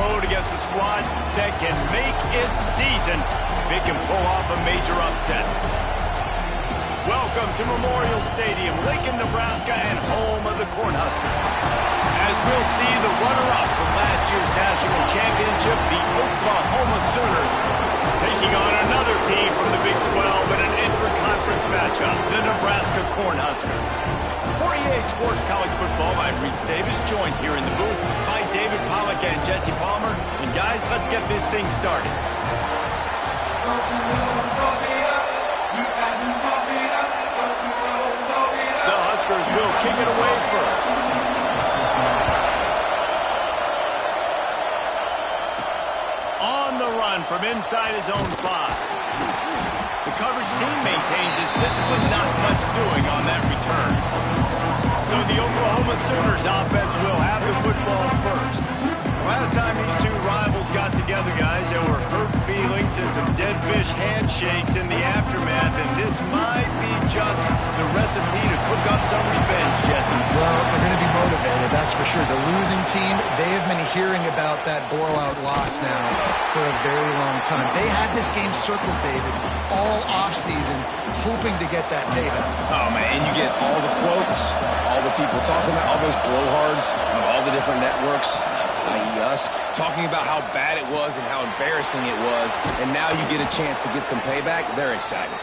road against a squad that can make its season if it can pull off a major upset. Welcome to Memorial Stadium, Lincoln, Nebraska, and home of the Cornhuskers. As we'll see, the runner-up from last year's national championship, the Oklahoma Sooners, taking on another team from the Big 12 in an intra-conference matchup, the Nebraska Cornhuskers. For EA Sports College Football, I'm Reese Davis, joined here in the booth by David Pollack and Jesse Palmer. And guys, let's get this thing started. The Huskers will kick it away first. On the run from inside his own 5. The coverage team maintains its discipline, not much doing on that return. So the Oklahoma Sooners offense will have the football first. Last time these two rivals got together, guys, there were hurt feelings and some dead fish handshakes in the aftermath, and this might be just the recipe to cook up some revenge, Jesse. Well, they're going to be motivated, that's for sure. The losing team, they have been hearing about that blowout loss now for a very long time. They had this game circled, David, all offseason, hoping to get that payback. Oh, man, and you get all the quotes, all the people talking about all those blowhards on all the different networks, i.e. us, talking about how bad it was and how embarrassing it was, and now you get a chance to get some payback. They're excited.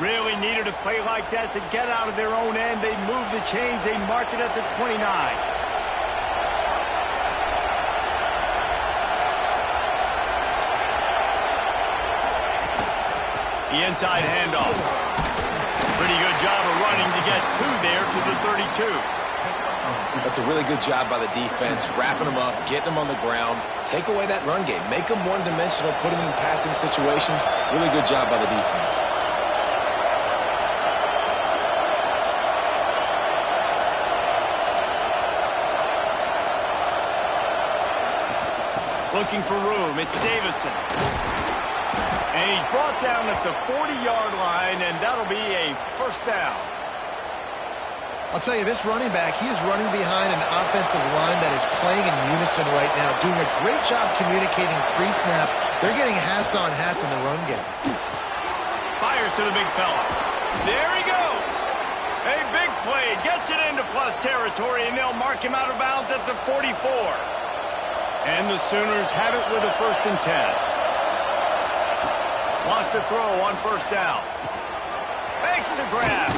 Really needed a play like that to get out of their own end. They moved the chains. They marked it at the 29. The inside handoff. Pretty good job of running to get two there to the 32. That's a really good job by the defense, wrapping them up, getting them on the ground, take away that run game, make them one-dimensional, put them in passing situations. Really good job by the defense. Looking for room, it's Davison. And he's brought down at the 40-yard line, and that'll be a first down. I'll tell you, this running back, he is running behind an offensive line that is playing in unison right now, doing a great job communicating pre-snap. They're getting hats-on hats in the run game. Fires to the big fella. There he goes. A big play, gets it into plus territory, and they'll mark him out of bounds at the 44. And the Sooners have it with a 1st and 10. Lost a throw on first down. Makes the grab.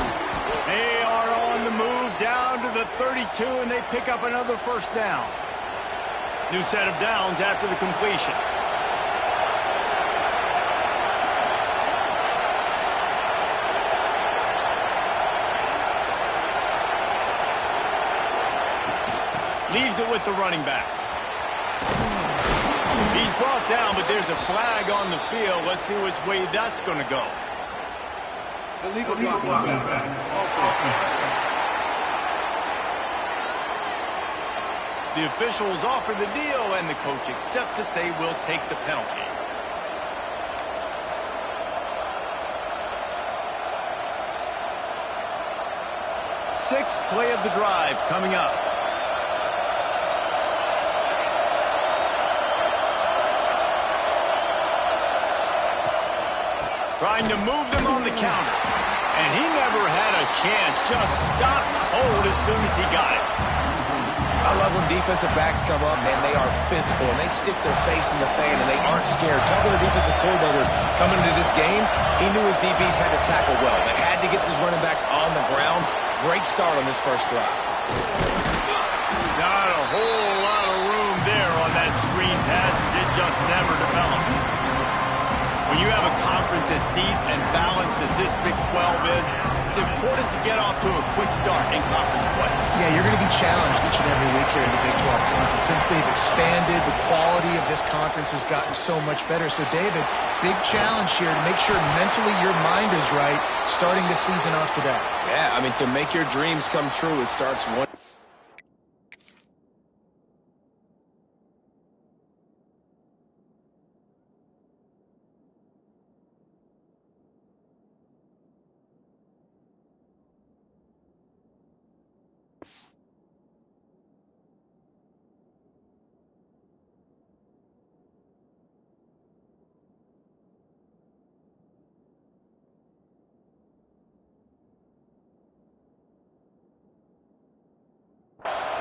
They are on the move down to the 32, and they pick up another first down. New set of downs after the completion. Leaves it with the running back. He's brought down, but there's a flag on the field. Let's see which way that's going to go. Illegal block. The officials offer the deal, and the coach accepts it. They will take the penalty. Sixth play of the drive coming up. Trying to move them on the counter. And he never had a chance. Just stopped cold as soon as he got it. I love when defensive backs come up, man. They are physical, and they stick their face in the fan, and they aren't scared. Talk to the defensive coordinator coming into this game. He knew his DBs had to tackle well. They had to get these running backs on the ground. Great start on this first drive. Not a whole lot of room there on that screen pass, as it just never developed. When you have a conference as deep and balanced as this Big 12 is, it's important to get off to a quick start in conference play. Yeah, you're going to be challenged each and every week here in the Big 12 Conference. Since they've expanded, the quality of this conference has gotten so much better. So, David, big challenge here to make sure mentally your mind is right starting this season off today. Yeah, I mean, to make your dreams come true, it starts one.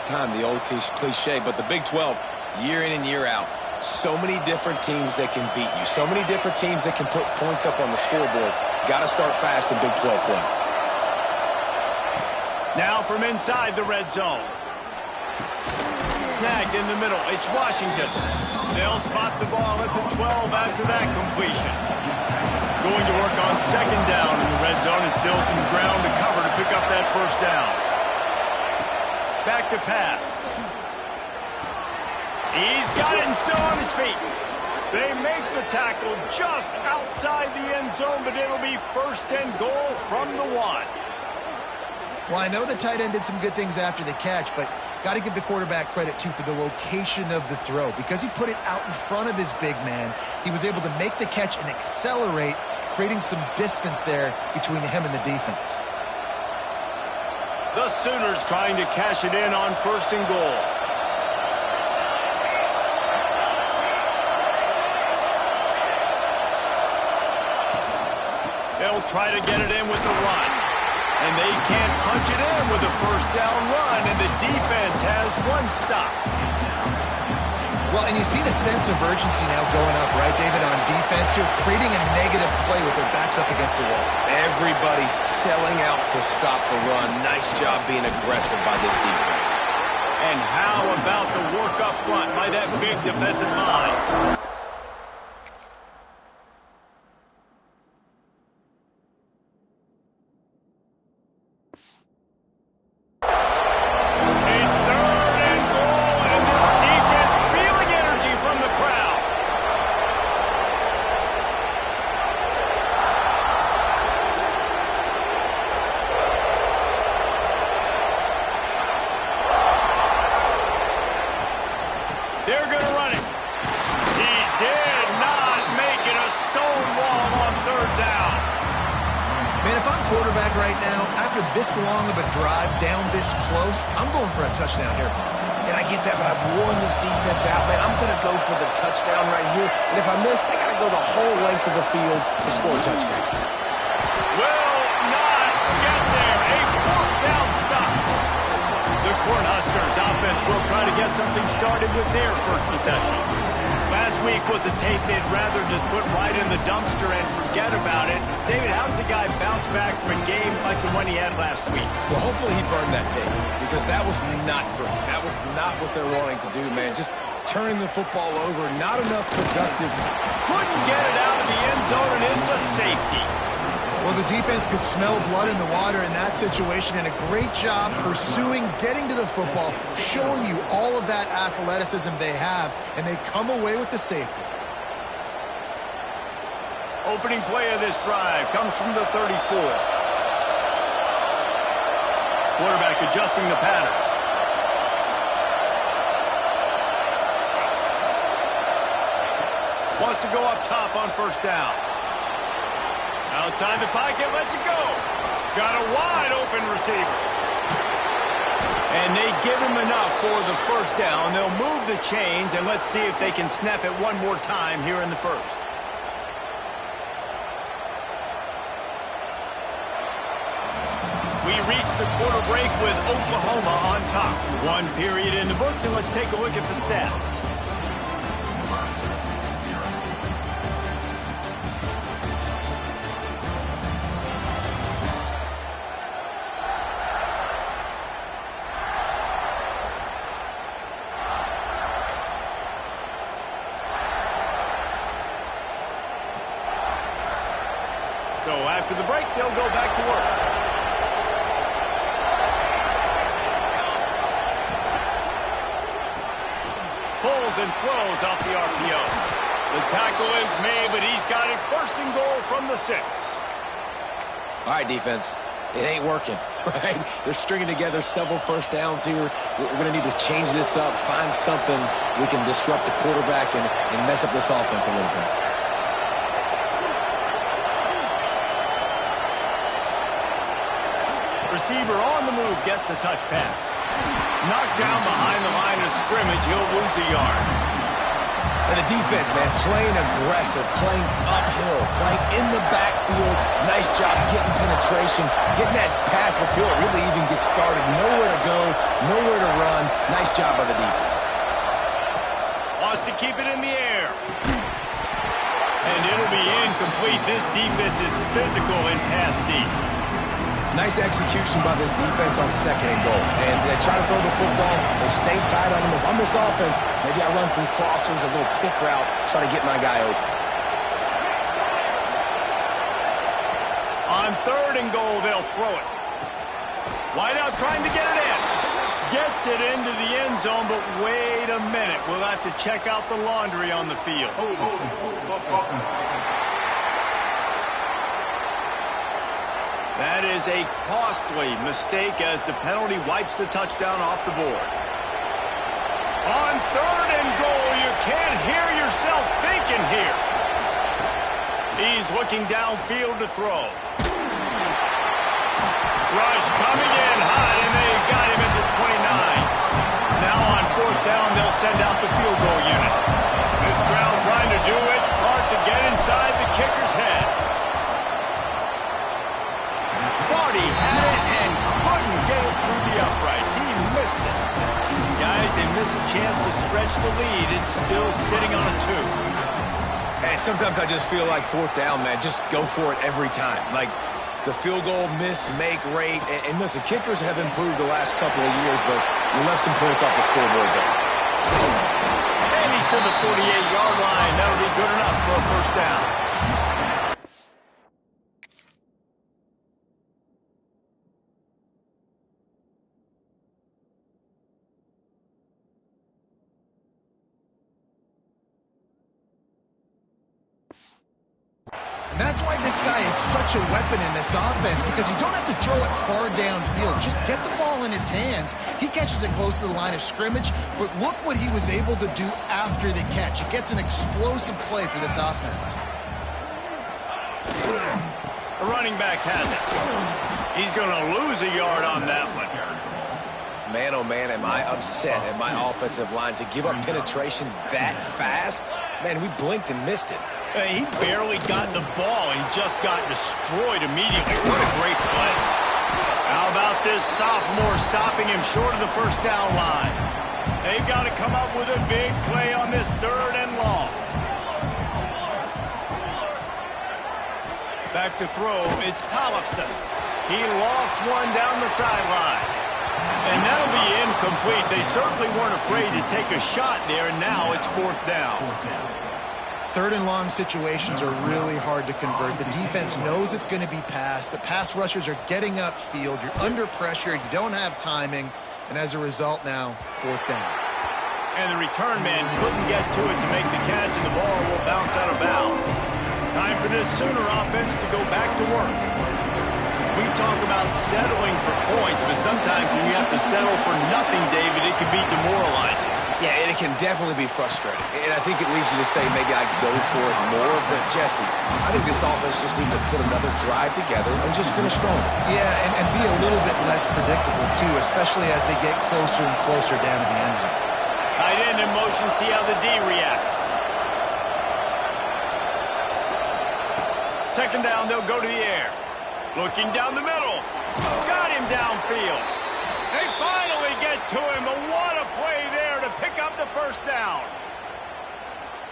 time, the old cliche, but the Big 12, year in and year out, so many different teams that can beat you, so many different teams that can put points up on the scoreboard. Got to start fast in Big 12 play. Now from inside the red zone. Snagged in the middle. It's Washington. They'll spot the ball at the 12 after that completion. Going to work on second down in the red zone, and still some ground to cover to pick up that first down. Back to pass. He's got it and still on his feet. They make the tackle just outside the end zone, but it'll be first and goal from the 1. Well, I know the tight end did some good things after the catch, but got to give the quarterback credit, too, for the location of the throw. Because he put it out in front of his big man, he was able to make the catch and accelerate, creating some distance there between him and the defense. The Sooners trying to cash it in on first and goal. They'll try to get it in with the run. And they can't punch it in with a first down run, and the defense has one stop. Well, and you see the sense of urgency now going up, right, David, on defense here, creating a negative play with their backs up against the wall. Everybody's selling out to stop the run. Nice job being aggressive by this defense. And how about the work up front by that big defensive line? This long of a drive down this close, I'm going for a touchdown here. And I get that, but I've worn this defense out, man. I'm going to go for the touchdown right here. And if I miss, they got to go the whole length of the field to score a touchdown. Will not get there. A fourth down stop. The Cornhuskers offense will try to get something started with their first possession. Last week was a tape they'd rather just put right in the dumpster and forget about it. David, how does a guy bounce back from a game like the one he had last week? Well, hopefully he burned that tape, because that was not pretty. That was not what they're wanting to do, man. Just turning the football over, not enough productive. Couldn't get it out of the end zone, and it's a safety. Well, the defense could smell blood in the water in that situation, and a great job pursuing, getting to the football, showing you all of that athleticism they have, and they come away with the safety. Opening play of this drive comes from the 34. Quarterback adjusting the pattern. Wants to go up top on first down. Outside the pocket, lets it go. Got a wide open receiver. And they give him enough for the first down. They'll move the chains, and let's see if they can snap it one more time here in the first. We reach the quarter break with Oklahoma on top. One period in the books, and let's take a look at the stats. So after the break, they'll go back to work. Pulls and throws off the RPO. The tackle is made, but he's got it first and goal from the 6. All right, defense. It ain't working, right? They're stringing together several first downs here. We're going to need to change this up, find something we can disrupt the quarterback and mess up this offense a little bit. Receiver on the move gets the touch pass. Knocked down behind the line of scrimmage. He'll lose a yard. And the defense, man, playing aggressive, playing uphill, playing in the backfield. Nice job getting penetration, getting that pass before it really even gets started. Nowhere to go, nowhere to run. Nice job by the defense. Wants to keep it in the air. And it'll be incomplete. This defense is physical in pass deep. Nice execution by this defense on 2nd and goal. And they try to throw the football. They stay tight on them. If I'm this offense, maybe I run some crossers, a little kick route, try to get my guy open. On 3rd and goal, they'll throw it. Wide out trying to get it in. Gets it into the end zone, but wait a minute. We'll have to check out the laundry on the field. That is a costly mistake as the penalty wipes the touchdown off the board. On 3rd and goal, you can't hear yourself thinking here. He's looking downfield to throw. Rush coming in hot, and they got him at the 29. Now on 4th down, they'll send out the field goal unit. This crowd trying to do its part to get inside the kicker's head. Thought he had it and couldn't get it through the uprights. He missed it. Guys, they missed a chance to stretch the lead. It's still sitting on a 2. And sometimes I just feel like 4th down, man, just go for it every time. Like the field goal miss-make rate. And listen, kickers have improved the last couple of years, but we left some points off the scoreboard there. And he's to the 48-yard line. That'll be good enough for a 1st down. And that's why this guy is such a weapon in this offense, because you don't have to throw it far downfield. Just get the ball in his hands. He catches it close to the line of scrimmage, but look what he was able to do after the catch. It gets an explosive play for this offense. The running back has it. He's going to lose a yard on that one. Man, oh man, am I upset at my offensive line to give up penetration that fast? Man, we blinked and missed it. He barely got the ball. He just got destroyed immediately. What a great play. How about this sophomore stopping him short of the 1st down line? They've got to come up with a big play on this 3rd and long. Back to throw. It's Tollefson. He lost one down the sideline. And that'll be incomplete. They certainly weren't afraid to take a shot there, and now it's 4th down. 3rd and long situations are really hard to convert. The defense knows it's going to be passed. The pass rushers are getting upfield. You're under pressure. You don't have timing. And as a result now, 4th down. And the return man couldn't get to it to make the catch, and the ball will bounce out of bounds. Time for this Sooner offense to go back to work. We talk about settling for points, but sometimes when you have to settle for nothing, David, it can be demoralizing. Yeah, and it can definitely be frustrating. And I think it leads you to say maybe I'd go for it more. But, Jesse, I think this offense just needs to put another drive together and just finish stronger. Yeah, and be a little bit less predictable, too, especially as they get closer and closer down to the end zone. Tight end in motion, see how the D reacts. 2nd down, they'll go to the air. Looking down the middle. Got him downfield. They finally get to him, but what a play there to pick up the 1st down.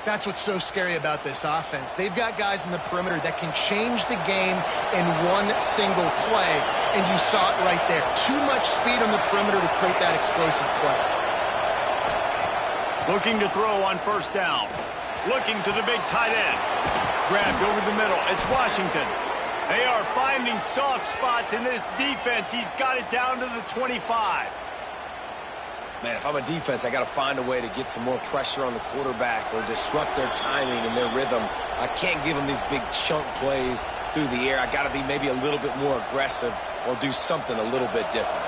That's what's so scary about this offense. They've got guys in the perimeter that can change the game in one single play, and you saw it right there. Too much speed on the perimeter to create that explosive play. Looking to throw on 1st down. Looking to the big tight end. Grabbed over the middle. It's Washington. They are finding soft spots in this defense. He's got it down to the 25. Man, if I'm a defense, I got to find a way to get some more pressure on the quarterback or disrupt their timing and their rhythm. I can't give them these big chunk plays through the air. I got to be maybe a little bit more aggressive or do something a little bit different.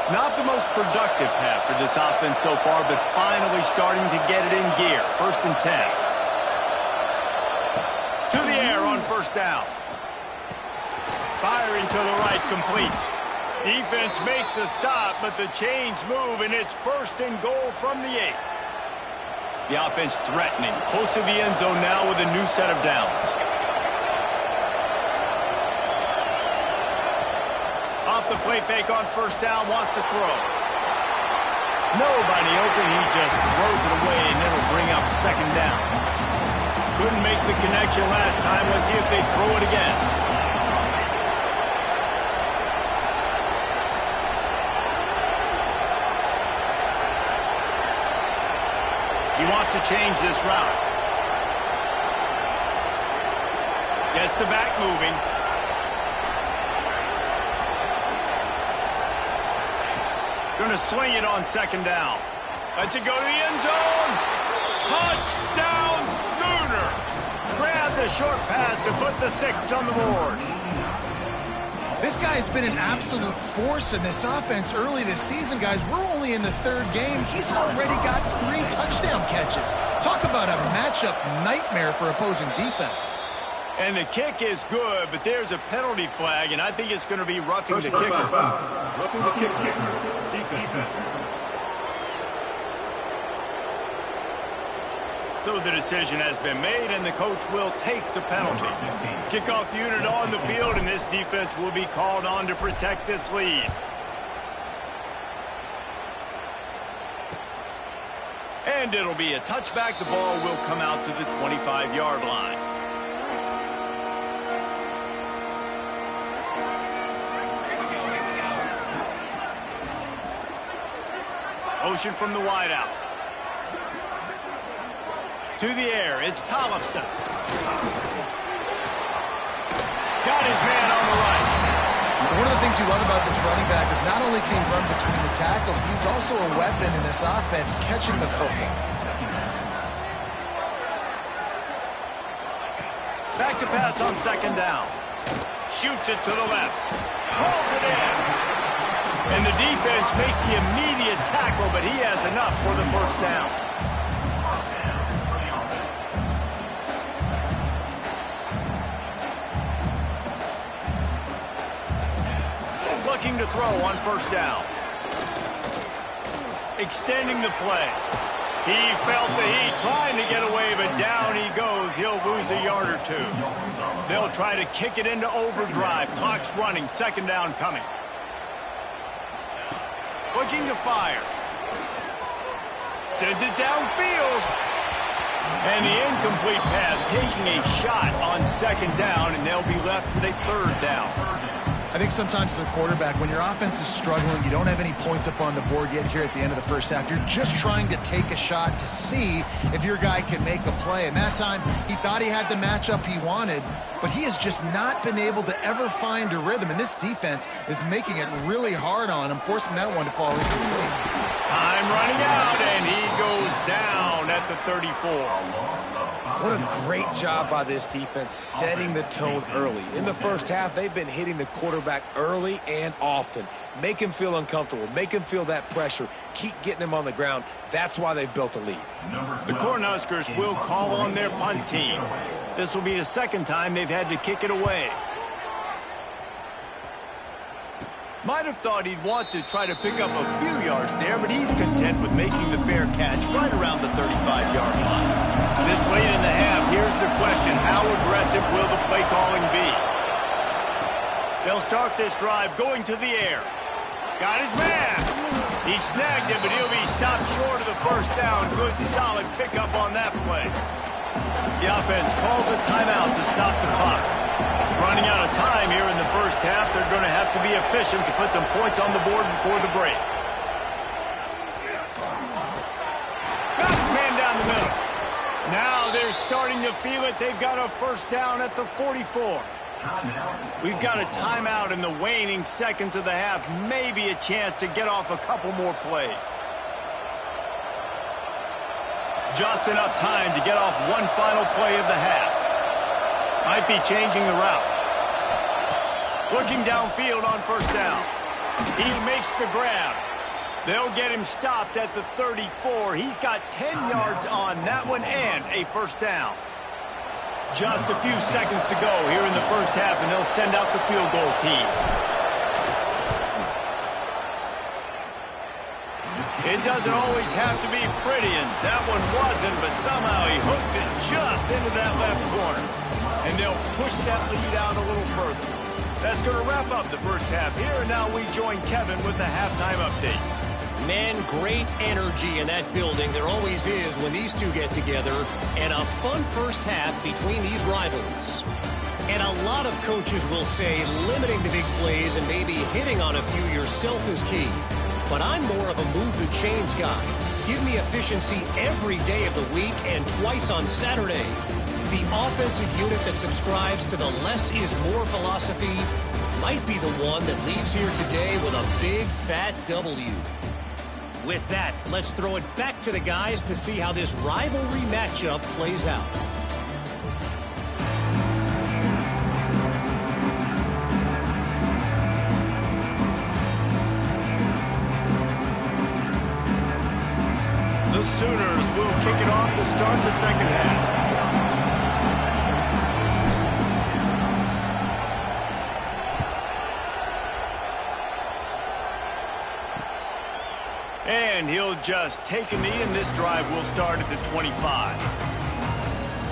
Not the most productive half for this offense so far, but finally starting to get it in gear. 1st and 10. To the air on 1st down. Firing to the right, complete. Defense makes a stop, but the chains move, and it's 1st and goal from the 8. The offense threatening, close to the end zone now with a new set of downs. Off the play fake on first down, wants to throw. Nobody open, he just throws it away, and it'll bring up second down. Couldn't make the connection last time. Let's see if they throw it again. He wants to change this route. Gets the back moving. Going to swing it on second down. Lets it go to the end zone. Touchdown Sooners! Grab the short pass to put the 6 on the board. This guy's been an absolute force in this offense early this season, guys. We're only in the 3rd game. He's already got 3 touchdown catches. Talk about a matchup nightmare for opposing defenses. And the kick is good, but there's a penalty flag, and I think it's going to be roughing the kicker. Roughing the kicker. Defense. So the decision has been made, and the coach will take the penalty. Kickoff unit on the field, and this defense will be called on to protect this lead. And it'll be a touchback. The ball will come out to the 25-yard line. Motion from the wideout. To the air, it's Tollefson. Got his man on the right. One of the things you love about this running back is not only can he run between the tackles, but he's also a weapon in this offense, catching the football. Back to pass on second down. Shoots it to the left. Rolls it in. And the defense makes the immediate tackle, but he has enough for the first down. Looking to throw on first down. Extending the play. He felt the heat, trying to get away, but down he goes. He'll lose a yard or 2. They'll try to kick it into overdrive. Clock's running. Second down coming. Looking to fire. Sends it downfield. And the incomplete pass, taking a shot on second down, and they'll be left with a 3rd down. I think sometimes as a quarterback, when your offense is struggling, you don't have any points up on the board yet here at the end of the first half. You're just trying to take a shot to see if your guy can make a play. And that time, he thought he had the matchup he wanted, but he has just not been able to ever find a rhythm. And this defense is making it really hard on him, forcing that one to fall incomplete. Time running out, and he goes down at the 34. What a great job by this defense setting the tone early. In the first half, they've been hitting the quarterback early and often. Make him feel uncomfortable. Make him feel that pressure. Keep getting him on the ground. That's why they've built a lead. The Cornhuskers will call on their punt team. This will be the 2nd time they've had to kick it away. Might have thought he'd want to try to pick up a few yards there, but he's content with making the fair catch right around the 35-yard line. This late in the half, here's the question: how aggressive will the play calling be? They'll start this drive going to the air. Got his man. He snagged it, but he'll be stopped short of the first down. Good, solid pickup on that play. The offense calls a timeout to stop the clock. Running out of time here in the first half. They're going to have to be efficient to put some points on the board before the break. Got his man down the middle. Now they're starting to feel it. They've got a first down at the 44. We've got a timeout in the waning seconds of the half. Maybe a chance to get off a couple more plays. Just enough time to get off one final play of the half. Might be changing the route. Looking downfield on first down. He makes the grab. They'll get him stopped at the 34. He's got 10 yards on that one and a first down. Just a few seconds to go here in the first half, and they'll send out the field goal team. It doesn't always have to be pretty, and that one wasn't. Anderson, but somehow he hooked it just into that left corner. And they'll push that lead out a little further. That's going to wrap up the first half here, and now we join Kevin with the halftime update. Man, great energy in that building. There always is when these two get together. And a fun first half between these rivals. And a lot of coaches will say limiting the big plays and maybe hitting on a few yourself is key. But I'm more of a move the chains guy. Give me efficiency every day of the week and twice on Saturday. The offensive unit that subscribes to the less is more philosophy might be the one that leaves here today with a big fat W. With that, let's throw it back to the guys to see how this rivalry matchup plays out. The Sooners will kick it off to start the second half. And he'll just take a knee, and this drive will start at the 25.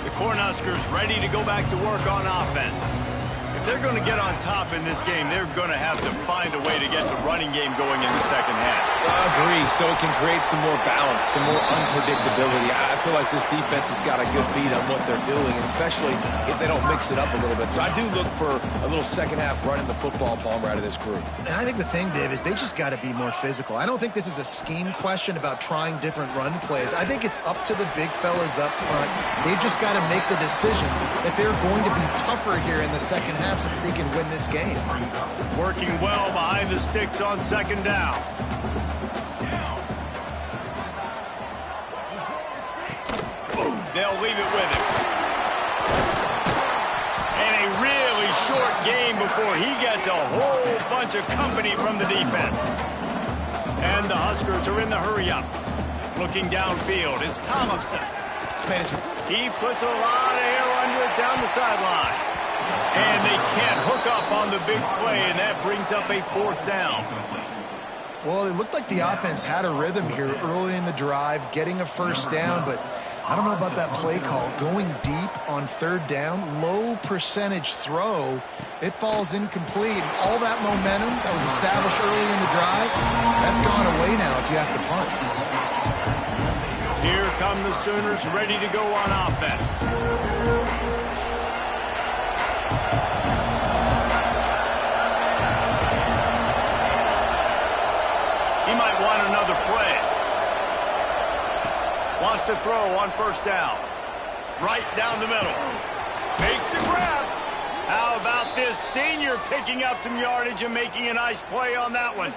The Cornhuskers ready to go back to work on offense. If they're going to get on top in this game, they're going to have to find a way to get the running game going in the second half. I agree, so it can create some more balance, some more unpredictability. I feel like this defense has got a good beat on what they're doing, especially if they don't mix it up a little bit. So I do look for a little second half running the football, Palmer, out of this group. And I think the thing, Dave, is they just got to be more physical. I don't think this is a scheme question about trying different run plays. I think it's up to the big fellas up front. They've just got to make the decision that they're going to be tougher here in the second half so that they can win this game. Working well behind the sticks on second down. They'll leave it with him. And a really short game before he gets a whole bunch of company from the defense. And the Huskers are in the hurry-up. Looking downfield, it's Thompson. He puts a lot of air under it down the sideline. And they can't hook up on the big play, and that brings up a fourth down. Well, it looked like the offense had a rhythm here early in the drive, getting a first down, but I don't know about that play call. Going deep on third down, low percentage throw, it falls incomplete. And all that momentum that was established early in the drive, that's gone away now if you have to punt. Here come the Sooners ready to go on offense. He might want another play. Wants to throw on first down. Right down the middle. Makes the grab. How about this senior picking up some yardage and making a nice play on that one?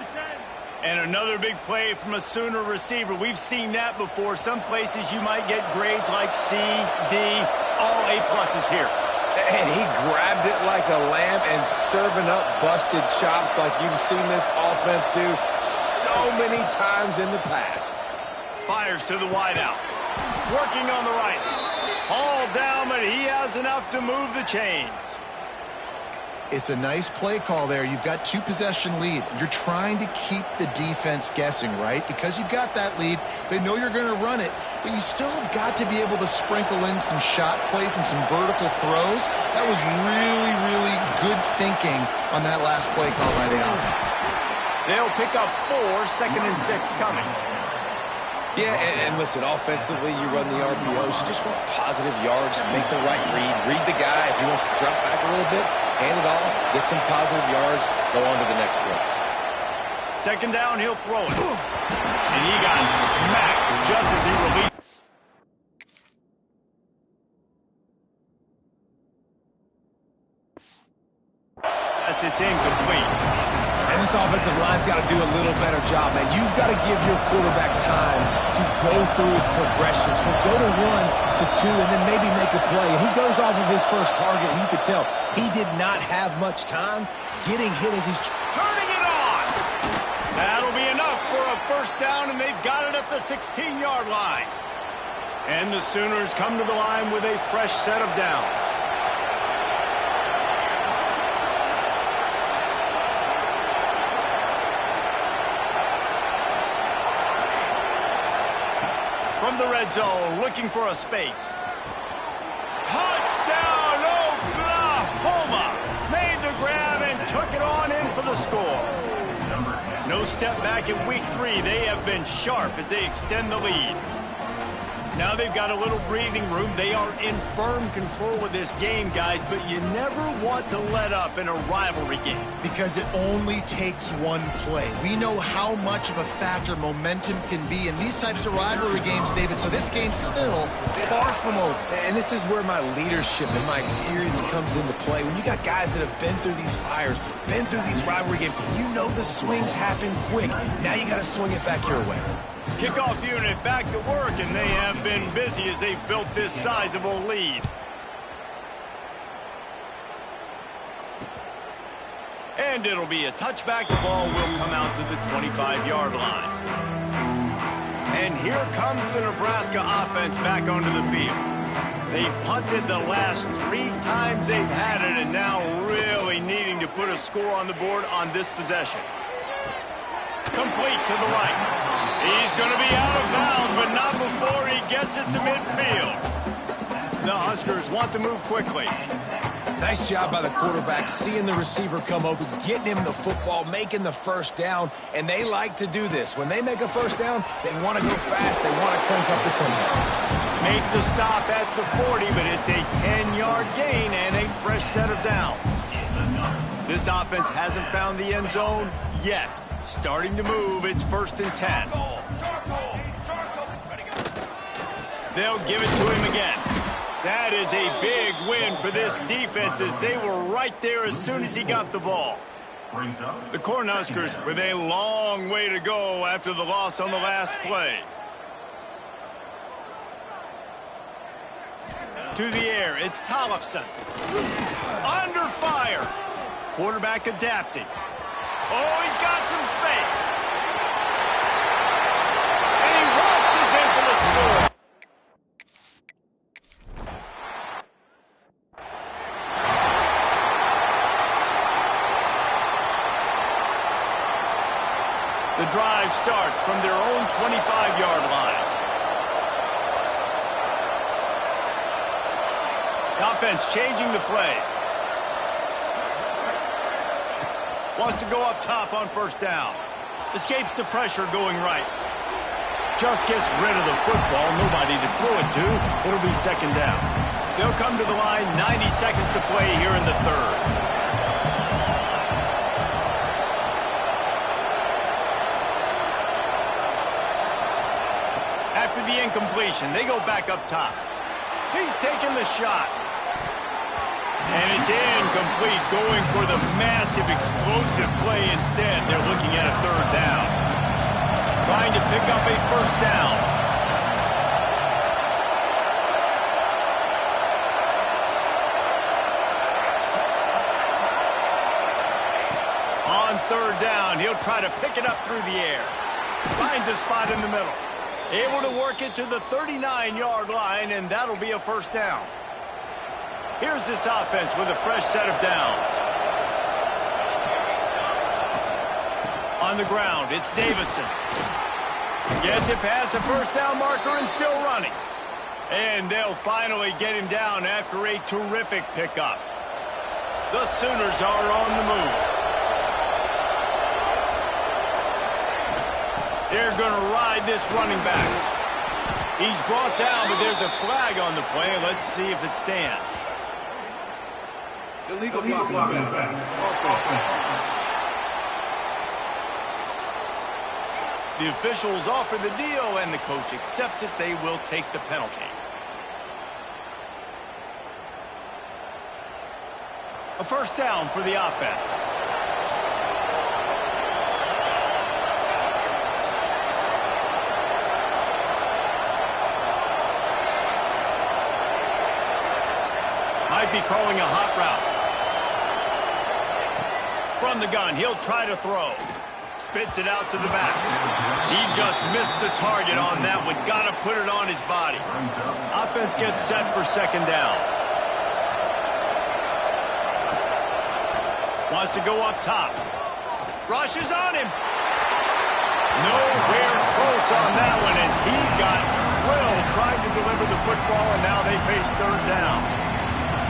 And another big play from a Sooner receiver. We've seen that before. Some places you might get grades like C, D, all A+ here. And he grabbed it like a lamb and serving up busted chops like you've seen this offense do so many times in the past. Fires to the wideout. Working on the right. All down, but he has enough to move the chains. It's a nice play call there. You've got two-possession lead. You're trying to keep the defense guessing, right? Because you've got that lead. They know you're going to run it, but you still have got to be able to sprinkle in some shot plays and some vertical throws. That was really, really good thinking on that last play call by the offense. They'll pick up 4, 2nd and 6 coming. Yeah, and listen, offensively, you run the RPOs. You just want positive yards, make the right read the guy. If he wants to drop back a little bit, hand it off, get some positive yards, go on to the next play. Second down, he'll throw it. And he got smacked just as he released. Yes, it's incomplete. And this offensive line's got to do a little better job, man. You've got to give your quarterback time to go through his progressions, from go to 1 to 2, and then maybe make a play. And he goes off of his first target, and you could tell he did not have much time getting hit as he's Turning it on! That'll be enough for a first down, and they've got it at the 16-yard line. And the Sooners come to the line with a fresh set of downs. From the red zone, looking for a space. Touchdown, Oklahoma! Made the grab and took it on in for the score. No step back in week 3. They have been sharp as they extend the lead. Now they've got a little breathing room. They are in firm control of this game, guys, but you never want to let up in a rivalry game. Because it only takes one play. We know how much of a factor momentum can be in these types of rivalry games, David, so this game's still far from over. And this is where my leadership and my experience comes into play. When you got guys that have been through these fires, been through these rivalry games, you know the swings happen quick. Now you got to swing it back your way. Kickoff unit back to work, and they have been busy as they've built this sizable lead. And it'll be a touchback. The ball will come out to the 25-yard line. And here comes the Nebraska offense back onto the field. They've punted the last 3 times they've had it, and now really needing to put a score on the board on this possession. Complete to the right. He's going to be out of bounds, but not before he gets it to midfield. The Huskers want to move quickly. Nice job by the quarterback, seeing the receiver come open, getting him the football, making the first down, and they like to do this. When they make a first down, they want to go fast. They want to crank up the tempo. Make the stop at the 40, but it's a 10-yard gain and a fresh set of downs. This offense hasn't found the end zone yet. Starting to move, it's 1st and 10. They'll give it to him again. That is a big win for this defense as they were right there as soon as he got the ball. The Cornhuskers with a long way to go after the loss on the last play. To the air, it's Tollefson. Under fire. Quarterback adapting. Oh, he's got some space. And he waltzes in for the score. The drive starts from their own 25-yard line. The offense changing the play. Wants to go up top on 1st down. Escapes the pressure going right. Just gets rid of the football. Nobody to throw it to. It'll be 2nd down. They'll come to the line. 90 seconds to play here in the 3rd. After the incompletion, they go back up top. He's taking the shot. And it's incomplete, going for the massive, explosive play instead. They're looking at a 3rd down. Trying to pick up a 1st down. On 3rd down, he'll try to pick it up through the air. Finds a spot in the middle. Able to work it to the 39-yard line, and that'll be a 1st down. Here's this offense with a fresh set of downs. On the ground, it's Davison. Gets it past the 1st down marker and still running. And they'll finally get him down after a terrific pickup. The Sooners are on the move. They're going to ride this running back. He's brought down, but there's a flag on the play. Let's see if it stands. Illegal blocking. The officials offer the deal, and the coach accepts it. They will take the penalty. A 1st down for the offense. Might be calling a hot route. From the gun, he'll try to throw. Spits it out to the back. He just missed the target on that one. Got to put it on his body. Offense gets set for 2nd down. Wants to go up top. Rushes on him. Nowhere close Close on that one as he got drilled trying to deliver the football, and now they face third down.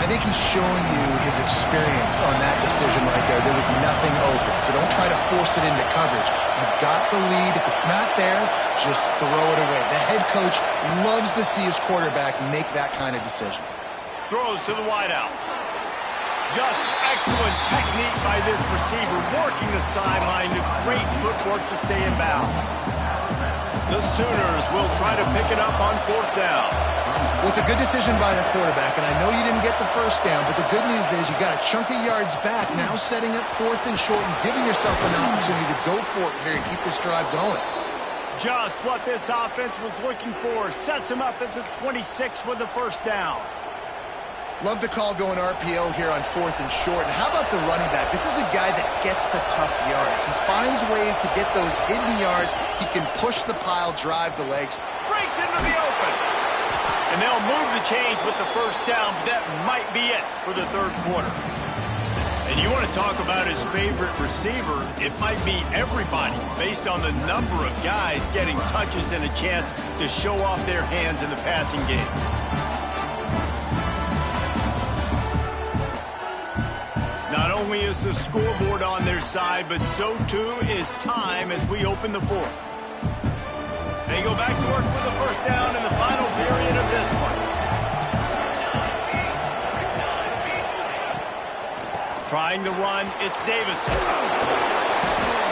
I think he's showing you his experience on that decision right there. There was nothing open, so don't try to force it into coverage. You've got the lead. If it's not there, just throw it away. The head coach loves to see his quarterback make that kind of decision. Throws to the wideout. Just excellent technique by this receiver, working the sideline to great footwork to stay in bounds. The Sooners will try to pick it up on fourth down. Well, it's a good decision by the quarterback, and I know you didn't get the first down, but the good news is you got a chunk of yards back, now setting up fourth and short and giving yourself an opportunity to go for it here and keep this drive going. Just what this offense was looking for. Sets him up at the 26 with the first down. Love the call going RPO here on fourth and short. And how about the running back? This is a guy that gets the tough yards. He finds ways to get those hidden yards. He can push the pile, drive the legs. Breaks into the open. And they'll move the chains with the first down. That might be it for the third quarter. And you want to talk about his favorite receiver, it might be everybody based on the number of guys getting touches and a chance to show off their hands in the passing game. Not only is the scoreboard on their side, but so too is time as we open the fourth. They go back to work with the first down in the final period of this one. Trying to run, it's Davison.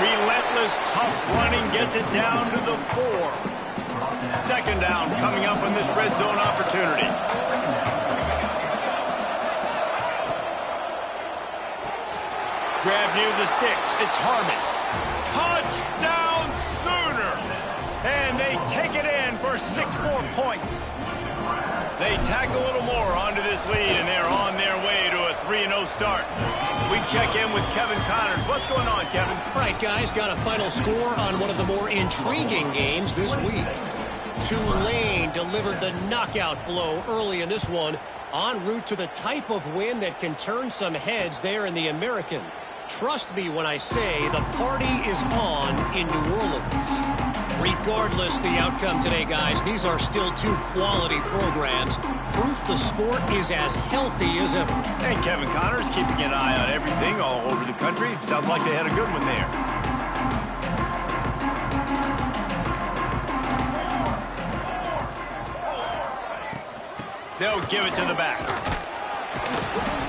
Relentless, tough running gets it down to the 4. Second down coming up on this red zone opportunity. Grab near the sticks. It's Harmon. Touchdown Sooners! And they take it in for 6 more points. They tack a little more onto this lead, and they're on their way to a 3-0 start. We check in with Kevin Connors. What's going on, Kevin? All right, guys, got a final score on one of the more intriguing games this week. Tulane delivered the knockout blow early in this one, en route to the type of win that can turn some heads there in the American. Trust me when I say the party is on in New Orleans. Regardless the outcome today, guys, these are still 2 quality programs. Proof the sport is as healthy as ever. And Kevin Connors keeping an eye on everything all over the country. Sounds like they had a good one there. They'll give it to the back.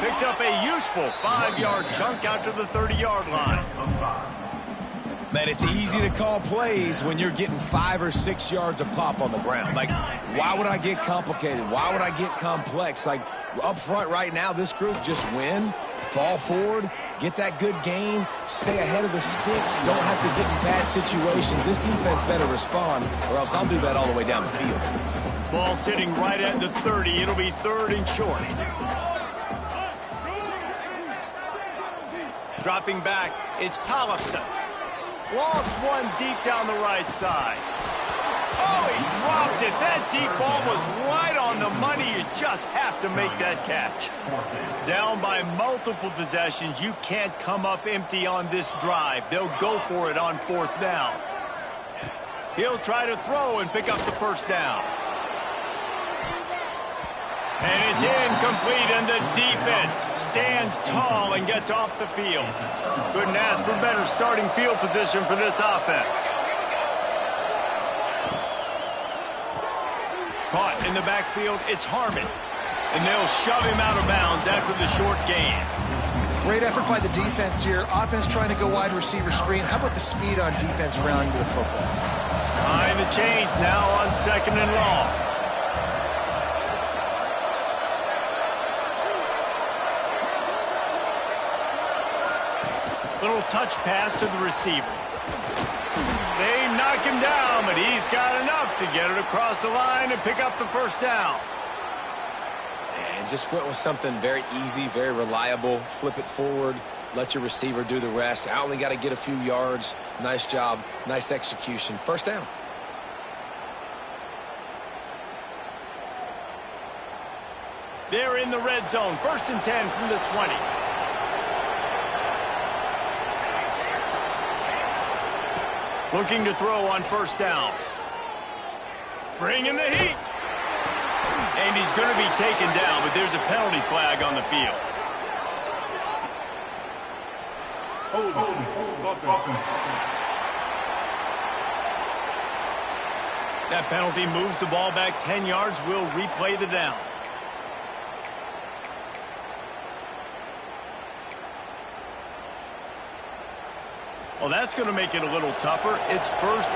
Picks up a useful 5-yard chunk out to the 30-yard line. Man, it's easy to call plays when you're getting 5 or 6 yards a pop on the ground. Like, why would I get complicated? Why would I get complex? Like, up front right now, this group just win, fall forward, get that good gain, stay ahead of the sticks, don't have to get in bad situations. This defense better respond, or else I'll do that all the way down the field. Ball sitting right at the 30. It'll be third and short. Dropping back, it's Tollefson. Lost one deep down the right side. Oh, he dropped it. That deep ball was right on the money. You just have to make that catch. Down by multiple possessions. You can't come up empty on this drive. They'll go for it on fourth down. He'll try to throw and pick up the first down. And it's incomplete, and the defense stands tall and gets off the field. Couldn't ask for better starting field position for this offense. Caught in the backfield, it's Harmon. And they'll shove him out of bounds after the short gain. Great effort by the defense here. Offense trying to go wide receiver screen. How about the speed on defense rounding to the football? Behind the chains now on second and long. Little touch pass to the receiver. They knock him down, but he's got enough to get it across the line and pick up the first down. And just went with something very easy, very reliable. Flip it forward, let your receiver do the rest. I only got to get a few yards. Nice job, nice execution. First down. They're in the red zone. First and 10 from the 20. Looking to throw on first down. Bringing the heat. And he's going to be taken down, but there's a penalty flag on the field. That penalty moves the ball back 10 yards. We'll replay the down. Well, that's going to make it a little tougher. It's first.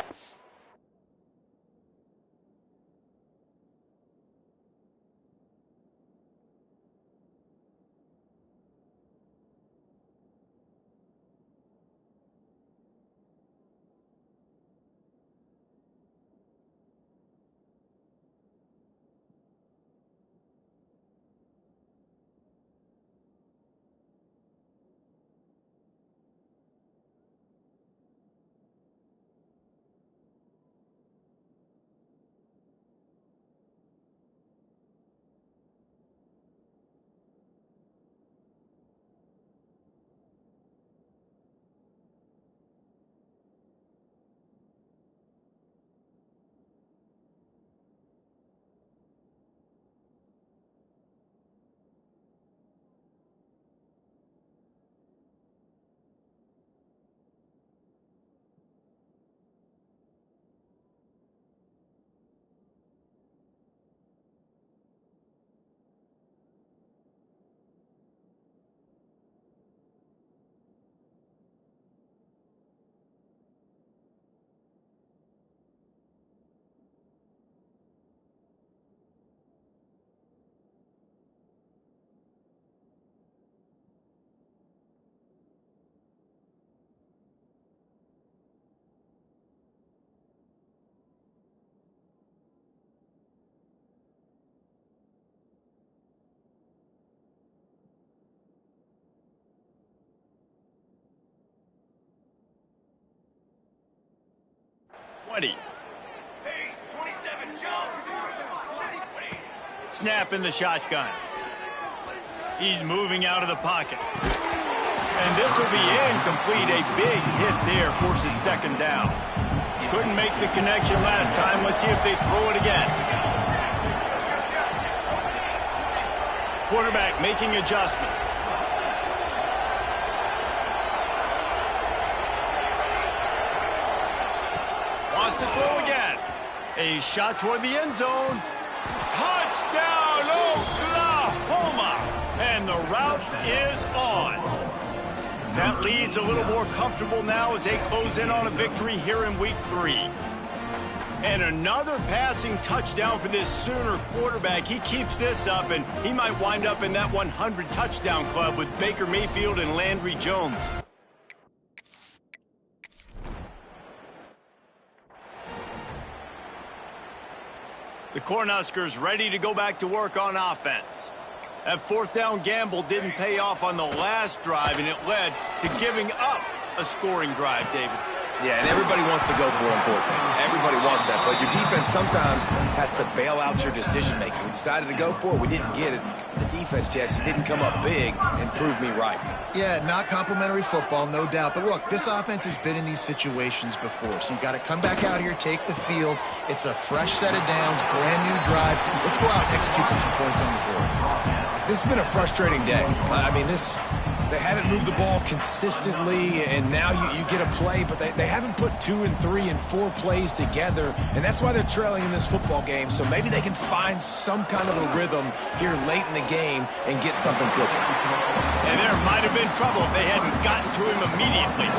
Snap in the shotgun. He's moving out of the pocket. And this will be incomplete. A big hit there forces second down. Couldn't make the connection last time. Let's see if they throw it again. Quarterback making adjustments. Wants to throw again. A shot toward the end zone. Touchdown, Oklahoma! And the route is on. That lead's a little more comfortable now as they close in on a victory here in Week 3. And another passing touchdown for this Sooner quarterback. He keeps this up, and he might wind up in that 100 touchdown club with Baker Mayfield and Landry Jones. The Cornhuskers ready to go back to work on offense. That fourth down gamble didn't pay off on the last drive, and it led to giving up a scoring drive, David. Yeah, and everybody wants to go for it on fourth down. Everybody wants that, but your defense sometimes has to bail out your decision-making. We decided to go for it. We didn't get it. The defense, Jesse, didn't come up big and prove me right. Yeah, not complimentary football, no doubt. But look, this offense has been in these situations before, so you got to come back out here, take the field. It's a fresh set of downs, brand new drive. Let's go out and execute with some points on the board. This has been a frustrating day. I mean, they haven't moved the ball consistently, and now you get a play, but they haven't put 2 and 3 and 4 plays together, and that's why they're trailing in this football game. So maybe they can find some kind of a rhythm here late in the game and get something cooking. And there might have been trouble if they hadn't gotten to him immediately.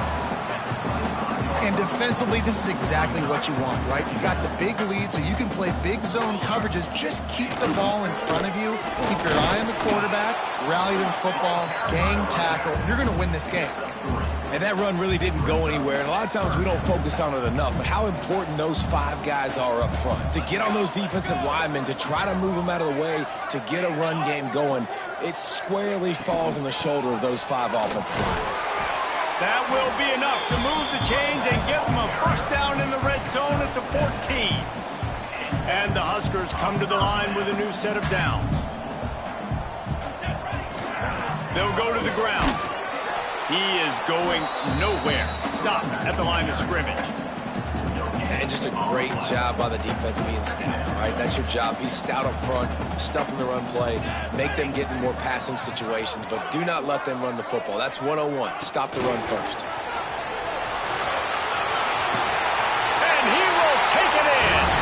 And defensively, this is exactly what you want, right? You got the big lead, so you can play big zone coverages. Just keep the ball in front of you. Keep your eye on the quarterback, rally to the football, gang tackle. You're going to win this game. And that run really didn't go anywhere. And a lot of times we don't focus on it enough, but how important those 5 guys are up front. To get on those defensive linemen, to try to move them out of the way, to get a run game going, it squarely falls on the shoulder of those 5 offensive linemen. That will be enough to move the chains and give them a first down in the red zone at the 14. And the Huskers come to the line with a new set of downs. They'll go to the ground. He is going nowhere. Stopped at the line of scrimmage. And just a great job by the defense being stout, all right? That's your job. Be stout up front, stuff in the run play, make them get in more passing situations, but do not let them run the football. That's 101. Stop the run first. And he will take it in.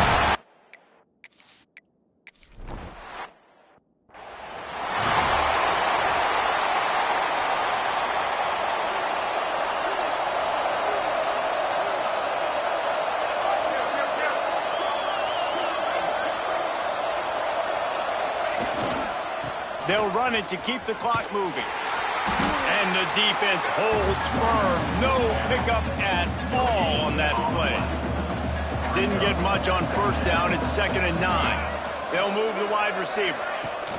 They'll run it to keep the clock moving. And the defense holds firm. No pickup at all on that play. Didn't get much on first down. It's 2nd and 9. They'll move the wide receiver.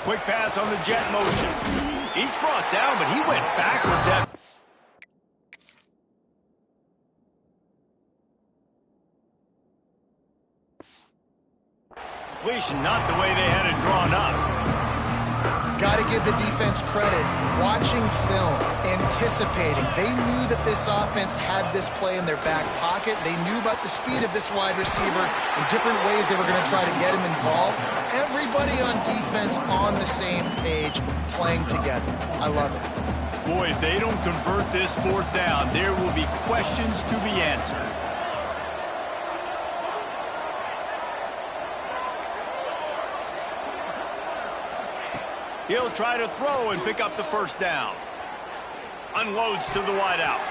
Quick pass on the jet motion. Each brought down, but he went backwards at... completion, not the way they had it drawn up. Got to give the defense credit. Watching film, anticipating. They knew that this offense had this play in their back pocket. They knew about the speed of this wide receiver and different ways they were going to try to get him involved. Everybody on defense on the same page, playing together. I love it. Boy, if they don't convert this 4th down, there will be questions to be answered. He'll try to throw and pick up the 1st down. Unloads to the wideout.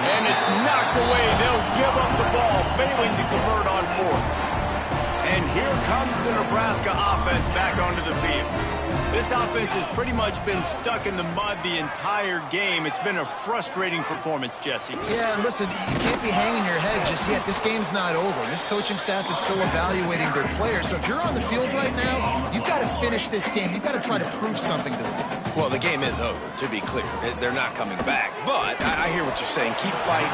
And it's knocked away. They'll give up the ball, failing to convert on 4th. And here comes the Nebraska offense back onto the field. This offense has pretty much been stuck in the mud the entire game. It's been a frustrating performance, Jesse. Yeah, and listen, you can't be hanging your head just yet. This game's not over. This coaching staff is still evaluating their players. So if you're on the field right now, you've got to finish this game. You've got to try to prove something to them. Well, the game is over, to be clear. They're not coming back. But I hear what you're saying. Keep fighting.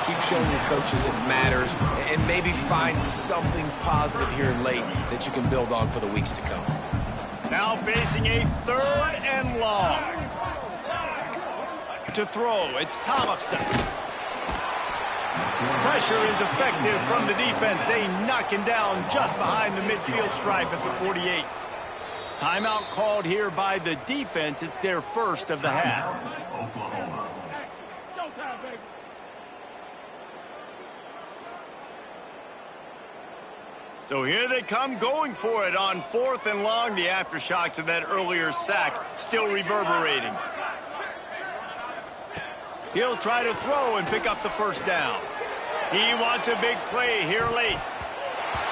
Keep showing your coaches it matters. And maybe find something positive here late that you can build on for the weeks to come. Now facing a 3rd and long. To throw, it's Thompson. Pressure is effective from the defense. They knock him down just behind the midfield stripe at the 48. Timeout called here by the defense. It's their 1st of the half. So here they come going for it on 4th and long. The aftershocks of that earlier sack still reverberating. He'll try to throw and pick up the 1st down. He wants a big play here late.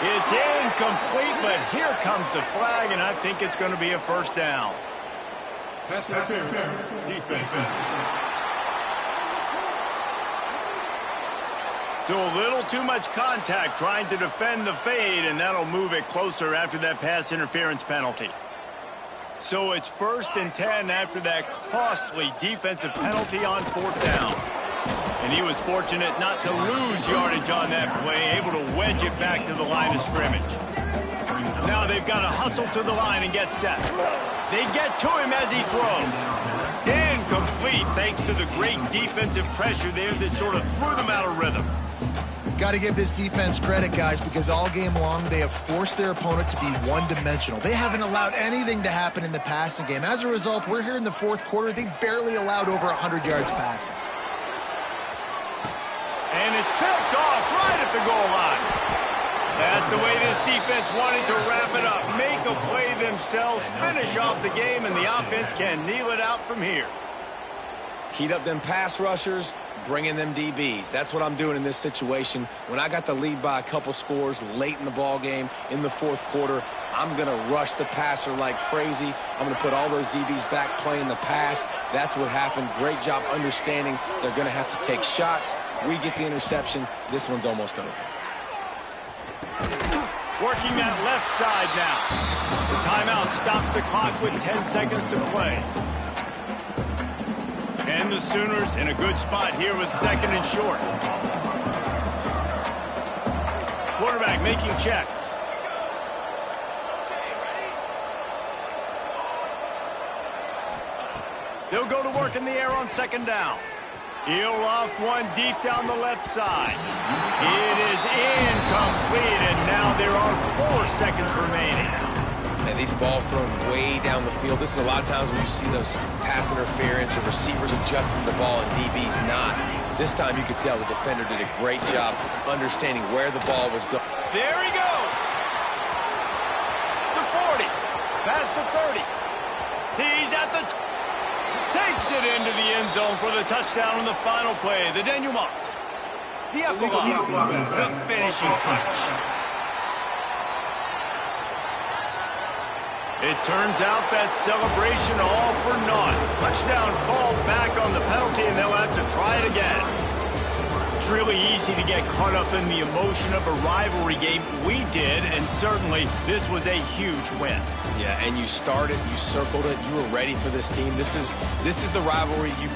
It's incomplete, but here comes the flag, and I think it's going to be a 1st down. Pass interference. Defense. So a little too much contact trying to defend the fade, and that'll move it closer after that pass interference penalty. So it's 1st and 10 after that costly defensive penalty on 4th down. And he was fortunate not to lose yardage on that play, able to wedge it back to the line of scrimmage. Now they've got to hustle to the line and get set. They get to him as he throws. Incomplete, thanks to the great defensive pressure there that sort of threw them out of rhythm. Got to give this defense credit, guys, because all game long they have forced their opponent to be one-dimensional. They haven't allowed anything to happen in the passing game. As a result, we're here in the 4th quarter. They barely allowed over 100 yards passing. And it's picked off right at the goal line. That's the way this defense wanted to wrap it up. Make a play themselves, finish off the game, and the offense can kneel it out from here. Heat up them pass rushers, bring in them DBs. That's what I'm doing in this situation. When I got the lead by a couple scores late in the ball game, in the 4th quarter, I'm going to rush the passer like crazy. I'm going to put all those DBs back playing the pass. That's what happened. Great job understanding they're going to have to take shots. We get the interception. This one's almost over. Working that left side now. The timeout stops the clock with 10 seconds to play. And the Sooners in a good spot here with 2nd and short. Quarterback making checks. They'll go to work in the air on 2nd down. He'll loft one deep down the left side. It is incomplete, and now there are 4 seconds remaining. And these balls thrown way down the field. This is a lot of times when you see those pass interference or receivers adjusting the ball and DB's not. This time you could tell the defender did a great job understanding where the ball was going. There he goes. The 40. Past the 30. He's at the... Takes it into the end zone for the touchdown on the final play. The denouement. The epilogue. The finishing touch. It turns out that celebration all for naught. Touchdown called back on the penalty, and they'll have to try it again. It's really easy to get caught up in the emotion of a rivalry game. We did, and certainly this was a huge win. Yeah, and you started, you circled it, you were ready for this team. This is the rivalry you